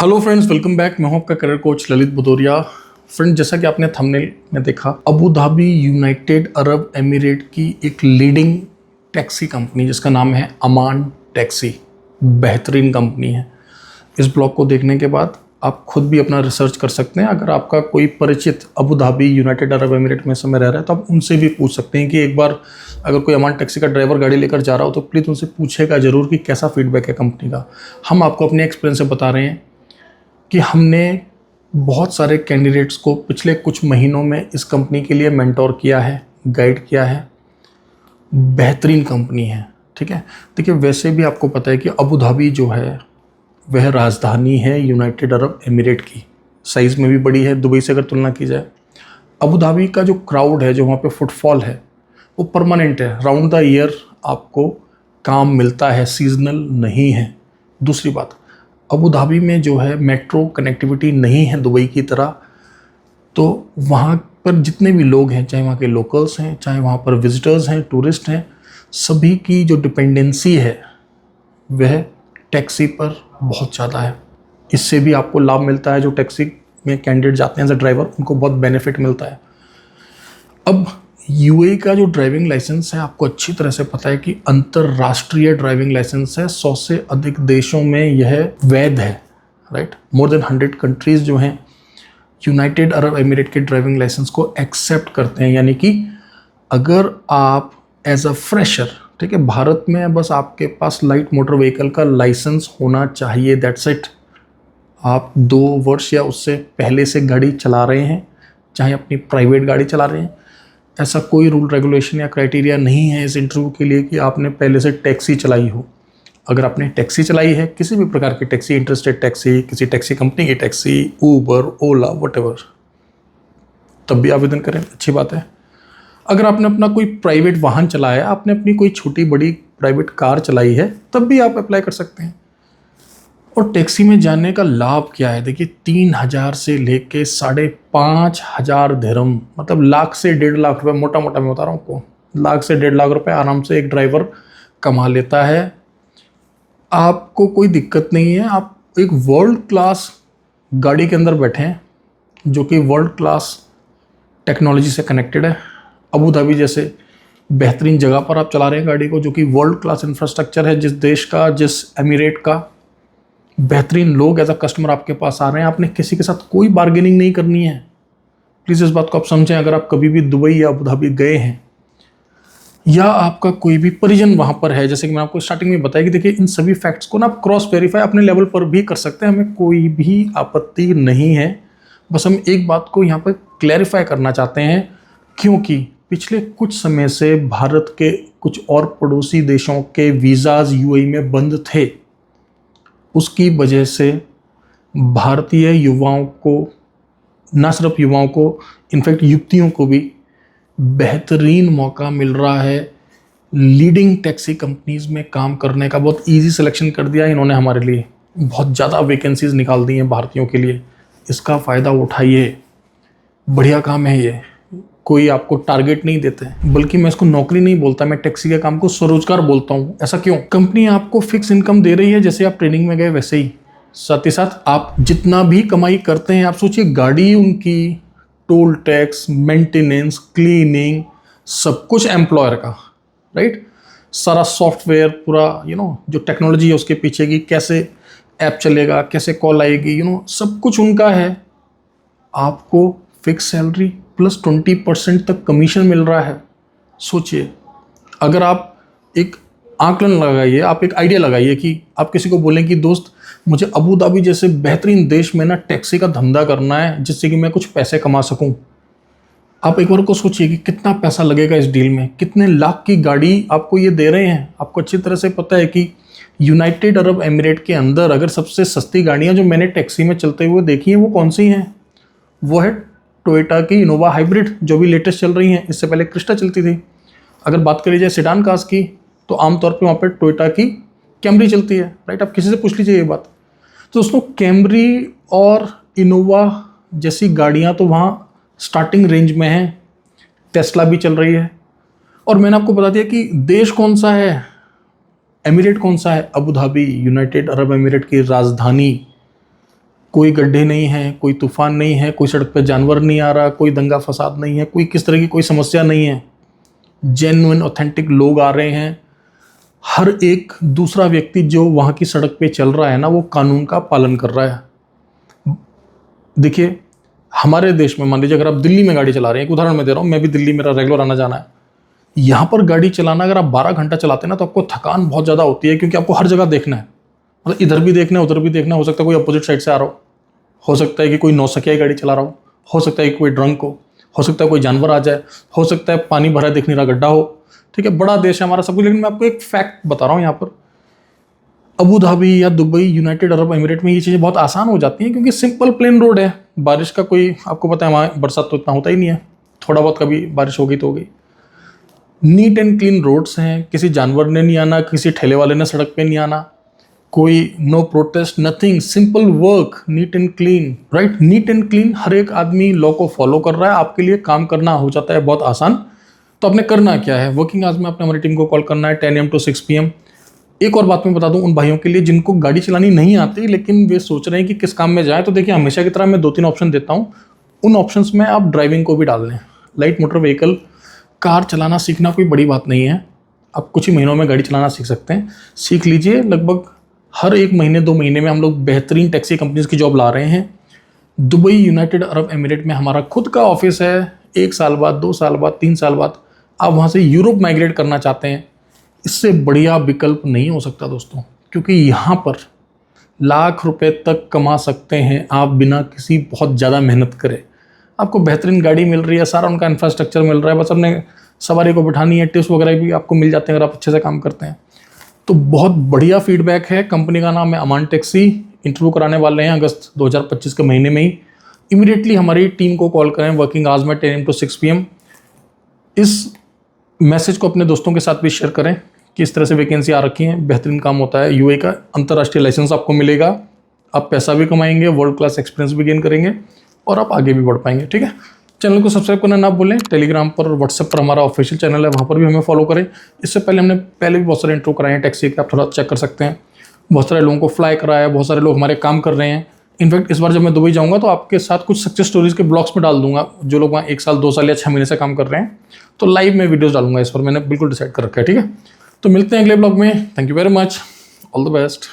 Hello friends, welcome back. मैं हूं आपका career coach Lalit Bhadauria. Friend, जैसा कि आपने थंबनेल में देखा, Abu Dhabi United Arab emirate की एक लीडिंग टैक्सी कंपनी जिसका नाम है अमान टैक्सी, बेहतरीन कंपनी है। इस ब्लॉग को देखने के बाद आप खुद भी अपना रिसर्च कर सकते हैं। अगर आपका कोई परिचित Abu Dhabi United Arab emirate में समय रह रहा है तो आप उनसे भी पूछ सकते हैं कि एक बार अगर कोई अमान टैक्सी का ड्राइवर गाड़ी लेकर जा रहा हो तो प्लीज़ उनसे पूछेगा ज़रूर कि कैसा फीडबैक है कंपनी का। हम आपको अपने एक्सपीरियंस से बता रहे हैं कि हमने बहुत सारे कैंडिडेट्स को पिछले कुछ महीनों में इस कंपनी के लिए मेंटोर किया है, गाइड किया है। बेहतरीन कंपनी है, ठीक है। देखिए, वैसे भी आपको पता है कि अबू धाबी जो है वह राजधानी है यूनाइटेड अरब एमिरेट की। साइज़ में भी बड़ी है दुबई से अगर तुलना की जाए। अबू धाबी का जो क्राउड है, जो वहाँ पे फुटफॉल है, वो परमानेंट है। राउंड द ईयर आपको काम मिलता है, सीजनल नहीं है। दूसरी बात, अबू धाबी में जो है मेट्रो कनेक्टिविटी नहीं है दुबई की तरह। तो वहाँ पर जितने भी लोग हैं, चाहे वहाँ के लोकल्स हैं, चाहे वहाँ पर विजिटर्स हैं, टूरिस्ट हैं, सभी की जो डिपेंडेंसी है वह टैक्सी पर बहुत ज़्यादा है। इससे भी आपको लाभ मिलता है। जो टैक्सी में कैंडिडेट जाते हैं एज अ ड्राइवर, उनको बहुत बेनिफिट मिलता है। अब यूएई का जो ड्राइविंग लाइसेंस है, आपको अच्छी तरह से पता है कि अंतर्राष्ट्रीय ड्राइविंग लाइसेंस है। 100 से अधिक देशों में यह वैध है, राइट। मोर देन 100 कंट्रीज़ जो हैं यूनाइटेड अरब एमिरेट के ड्राइविंग लाइसेंस को एक्सेप्ट करते हैं। यानी कि अगर आप एज अ फ्रेशर, ठीक है, भारत में बस आपके पास लाइट मोटर व्हीकल का लाइसेंस होना चाहिए, दैट्स इट। आप 2 वर्ष या उससे पहले से गाड़ी चला रहे हैं, चाहे अपनी प्राइवेट गाड़ी चला रहे हैं, ऐसा कोई रूल रेगुलेशन या क्राइटेरिया नहीं है इस इंटरव्यू के लिए कि आपने पहले से टैक्सी चलाई हो। अगर आपने टैक्सी चलाई है, किसी भी प्रकार की टैक्सी, इंटरस्टेट टैक्सी, किसी टैक्सी कंपनी की टैक्सी, ऊबर, ओला, व्हाटएवर, तब भी आवेदन करें, अच्छी बात है। अगर आपने अपना कोई प्राइवेट वाहन चलाया, आपने अपनी कोई छोटी बड़ी प्राइवेट कार चलाई है, तब भी आप अप्लाई कर सकते हैं। और टैक्सी में जाने का लाभ क्या है? देखिए, 3,000 से लेके 5,500 दिरहम, मतलब लाख से 1.5 लाख रुपए, मोटा मोटा मैं बता रहा हूँ आपको, लाख से 1.5 लाख रुपए आराम से एक ड्राइवर कमा लेता है। आपको कोई दिक्कत नहीं है। आप एक वर्ल्ड क्लास गाड़ी के अंदर बैठे हैं जो कि वर्ल्ड क्लास टेक्नोलॉजी से कनेक्टेड है। अबू धाबी जैसे बेहतरीन जगह पर आप चला रहे हैं गाड़ी को, जो कि वर्ल्ड क्लास इंफ्रास्ट्रक्चर है। जिस देश का, जिस एमिरेट का, बेहतरीन लोग एज अ कस्टमर आपके पास आ रहे हैं। आपने किसी के साथ कोई बार्गेनिंग नहीं करनी है। प्लीज़ इस बात को आप समझें। अगर आप कभी भी दुबई या अबू धाबी गए हैं या आपका कोई भी परिजन वहाँ पर है, जैसे कि मैं आपको स्टार्टिंग में बताया कि देखिए, इन सभी फैक्ट्स को ना आप क्रॉस वेरीफाई अपने लेवल पर भी कर सकते हैं। हमें कोई भी आपत्ति नहीं है। बस हम एक बात को यहाँ पर क्लैरिफाई करना चाहते हैं, क्योंकि पिछले कुछ समय से भारत के कुछ और पड़ोसी देशों के वीज़ाज यूएई में बंद थे। उसकी वजह से भारतीय युवाओं को, न सिर्फ युवाओं को, इनफैक्ट युवतियों को भी बेहतरीन मौका मिल रहा है लीडिंग टैक्सी कंपनीज में काम करने का। बहुत इजी सिलेक्शन कर दिया है इन्होंने हमारे लिए। बहुत ज़्यादा वैकेंसीज निकाल दी हैं भारतीयों के लिए। इसका फ़ायदा उठाइए। बढ़िया काम है ये। कोई आपको टारगेट नहीं देते, बल्कि मैं इसको नौकरी नहीं बोलता, मैं टैक्सी के काम को स्वरोजगार बोलता हूँ। ऐसा क्यों? कंपनी आपको फिक्स इनकम दे रही है, जैसे आप ट्रेनिंग में गए वैसे ही। साथ ही साथ आप जितना भी कमाई करते हैं, आप सोचिए, गाड़ी उनकी, टोल टैक्स, मेंटेनेंस, क्लीनिंग, सब कुछ एम्प्लॉयर का, राइट। सारा सॉफ्टवेयर, पूरा जो टेक्नोलॉजी है उसके पीछे की, कैसे ऐप चलेगा, कैसे कॉल आएगी, सब कुछ उनका है। आपको फिक्स सैलरी प्लस 20% तक कमीशन मिल रहा है। सोचिए, अगर आप एक आंकलन लगाइए, आप एक आइडिया लगाइए कि आप किसी को बोलें कि दोस्त, मुझे अबू धाबी जैसे बेहतरीन देश में ना टैक्सी का धंधा करना है जिससे कि मैं कुछ पैसे कमा सकूं। आप एक बार को सोचिए कि कितना पैसा लगेगा इस डील में, कितने लाख की गाड़ी आपको ये दे रहे हैं। आपको अच्छी तरह से पता है कि यूनाइटेड अरब एमिरेट के अंदर अगर सबसे सस्ती गाड़ियाँ जो मैंने टैक्सी में चलते हुए देखी हैं वो कौन सी हैं? वो है टोयोटा की इनोवा हाइब्रिड, जो भी लेटेस्ट चल रही हैं। इससे पहले क्रिस्टा चलती थी। अगर बात करी जाए सेडान कार्स की, तो आमतौर पे वहाँ पर टोयोटा की कैमरी चलती है, राइट। आप किसी से पूछ लीजिए ये बात। तो दोस्तों, कैमरी और इनोवा जैसी गाड़ियाँ तो वहाँ स्टार्टिंग रेंज में हैं। टेस्ला भी चल रही है। और मैंने आपको बता दिया कि देश कौन सा है, एमिरेट कौन सा है, Abu Dhabi, United Arab emirate की राजधानी। कोई गड्ढे नहीं हैं, कोई तूफान नहीं है, कोई सड़क पे जानवर नहीं आ रहा, कोई दंगा फसाद नहीं है, कोई किस तरह की कोई समस्या नहीं है। जेन्युइन ऑथेंटिक लोग आ रहे हैं। हर एक दूसरा व्यक्ति जो वहाँ की सड़क पे चल रहा है ना, वो कानून का पालन कर रहा है। देखिए, हमारे देश में मान लीजिए अगर आप दिल्ली में गाड़ी चला रहे हैं, एक उदाहरण मैं दे रहा हूँ, मैं भी दिल्ली, मेरा रेगुलर आना जाना है। यहाँ पर गाड़ी चलाना अगर आप 12 घंटा चलाते हैं ना, तो आपको थकान बहुत ज़्यादा होती है, क्योंकि आपको हर जगह देखना है। मतलब इधर भी देखना है, उधर भी देखना है। हो सकता है कोई अपोजिट साइड से आ रहा हो सकता है कि कोई नौसिखिया गाड़ी चला रहा हो सकता है कि कोई ड्रंक हो सकता है कोई जानवर आ जाए, हो सकता है पानी भरा दिख नहीं रहा गड्ढा हो। ठीक है, बड़ा देश है हमारा सब कुछ। लेकिन मैं आपको एक फैक्ट बता रहा हूँ, यहाँ पर अबू धाबी या दुबई, यूनाइटेड अरब एमिरेट में ये चीज़ें बहुत आसान हो जाती हैं, क्योंकि सिंपल प्लेन रोड है। बारिश का कोई, आपको पता है वहाँ बरसात तो इतना होता ही नहीं है, थोड़ा बहुत कभी बारिश हो गई तो हो गई। नीट एंड क्लीन रोड्स हैं, किसी जानवर ने नहीं आना, किसी ठेले वाले ने सड़क पे नहीं आना, कोई no protest, nothing, simple work, neat and clean, right. Neat and clean, हर एक आदमी लॉ को फॉलो कर रहा है, आपके लिए काम करना हो जाता है बहुत आसान। तो आपने करना क्या है, वर्किंग आवर्स में आपने हमारी टीम को कॉल करना है 10 AM to 6 PM। एक और बात मैं बता दूं उन भाइयों के लिए जिनको गाड़ी चलानी नहीं आती लेकिन वे सोच रहे हैं कि किस काम में जाए, तो देखिए हमेशा की तरह मैं 2-3 ऑप्शन देता हूँ। उन ऑप्शंस में आप ड्राइविंग को भी डाल लें। लाइट मोटर व्हीकल, कार चलाना सीखना कोई बड़ी बात नहीं है, आप कुछ ही महीनों में गाड़ी चलाना सीख सकते हैं। सीख लीजिए, लगभग हर 1 महीने 2 महीने में हम लोग बेहतरीन टैक्सी कंपनीज की जॉब ला रहे हैं। दुबई, यूनाइटेड अरब एमिरेट में हमारा खुद का ऑफिस है। 1 साल बाद, 2 साल बाद, 3 साल बाद आप वहाँ से यूरोप माइग्रेट करना चाहते हैं, इससे बढ़िया विकल्प नहीं हो सकता दोस्तों, क्योंकि यहाँ पर लाख रुपए तक कमा सकते हैं आप बिना किसी बहुत ज़्यादा मेहनत करे। आपको बेहतरीन गाड़ी मिल रही है, सारा उनका इंफ्रास्ट्रक्चर मिल रहा है, बस अपने सवारी को बिठानी है। टिप्स वगैरह भी आपको मिल जाते हैं अगर आप अच्छे से काम करते हैं। तो बहुत बढ़िया फीडबैक है। कंपनी का नाम है अमान टैक्सी। इंटरव्यू कराने वाले हैं अगस्त 2025 के महीने में ही। इमीडिएटली हमारी टीम को कॉल करें वर्किंग आवर्स में 10 AM to 6 PM। इस मैसेज को अपने दोस्तों के साथ भी शेयर करें कि इस तरह से वैकेंसी आ रखी है, बेहतरीन काम होता है। यूए का अंतर्राष्ट्रीय लाइसेंस आपको मिलेगा, आप पैसा भी कमाएंगे, वर्ल्ड क्लास एक्सपीरियंस भी गेन करेंगे और आप आगे भी बढ़ पाएंगे। ठीक है, चैनल को सब्सक्राइब करना ना भूलें। टेलीग्राम पर और व्हाट्सएप पर हमारा ऑफिशियल चैनल है, वहाँ पर भी हमें फॉलो करें। इससे पहले हमने भी बहुत सारे इंट्रो कराए हैं टैक्सी के, आप थोड़ा चेक कर सकते हैं। बहुत सारे लोगों को फ्लाई कराया है, बहुत सारे लोग हमारे काम कर रहे हैं। इनफैक्ट इस बार जब मैं दुबई जाऊँगा तो आपके साथ कुछ सक्सेस स्टोरीज के ब्लॉग्स में डाल दूंगा, जो लोग वहाँ 1 साल 2 साल या 6 महीने से काम कर रहे हैं, तो लाइव में वीडियोस डालूंगा। इस पर मैंने बिल्कुल डिसाइड कर रखा है। ठीक है, तो मिलते हैं अगले ब्लॉग में। Thank you very much, all the best.